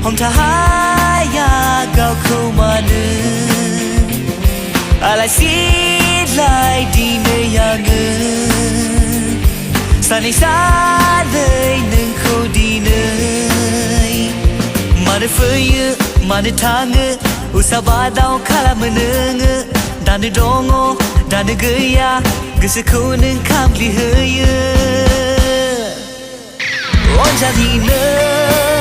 ห้องทหารยาเก่าเข้ามาหนึ่งอะไรสิไล่ดีเนยาเงินสันนิษฐานเลยหนึ่งเขาดีเนยมาได้ฟื้นยืมาได้ทางอุตสาบะดาวข้าละมันเนื้อดานดงโอดานเกยากึศคู่หนึ่งข้ามลีเฮยวันจากที่เนื้อ